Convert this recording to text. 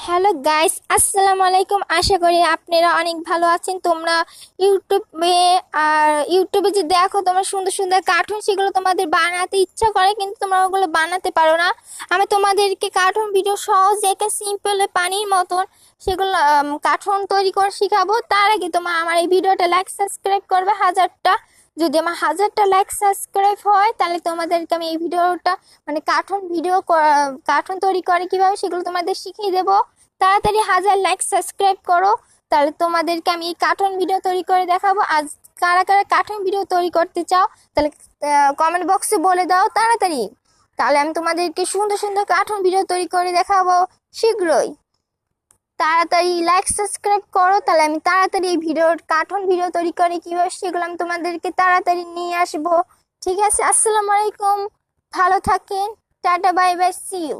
Hello guys, আসসালামু আলাইকুম। আশা করি আপনারা অনেক ভালো আছেন। তোমরা ইউটিউবে ইউটিউবে যে দেখো তোমরা সুন্দর সুন্দর কার্টুন, সেগুলো তোমাদের বানাতে ইচ্ছা করে কিন্তু তোমরা ওগুলো বানাতে পারো না। আমি তোমাদেরকে কার্টুন ভিডিও সহজ একে সিম্পল পানির মতন সেগুলো কার্টুন তৈরি করে শিখাবো। তার আগে তোমার আমার এই ভিডিওটা লাইক সাবস্ক্রাইব করবে 1000টা। যদি আমার 1000টা লাইক সাবস্ক্রাইব হয় তাহলে তোমাদেরকে আমি এই ভিডিওটা মানে কার্টুন তৈরি করে কিভাবে সেগুলো তোমাদের শিখিয়ে দেবো। তাড়াতাড়ি 1000 লাইক সাবস্ক্রাইব করো, তাহলে তোমাদেরকে আমি এই কার্টুন ভিডিও তৈরি করে দেখাবো। আজ কারা কারা কার্টুন ভিডিও তৈরি করতে চাও তাহলে কমেন্ট বক্সে বলে দাও তাড়াতাড়ি, তাহলে আমি তোমাদেরকে সুন্দর সুন্দর কার্টুন ভিডিও তৈরি করে দেখাবো শীঘ্রই। তাড়াতাড়ি লাইক সাবস্ক্রাইব করো, তাহলে আমি তাড়াতাড়ি এই কার্টুন ভিডিও তৈরি করে কিভাবে সেগুলো আমি তোমাদেরকে তাড়াতাড়ি নিয়ে আসবো। ঠিক আছে, আসসালামু আলাইকুম, ভালো থাকেন, tata, bye bye, see you.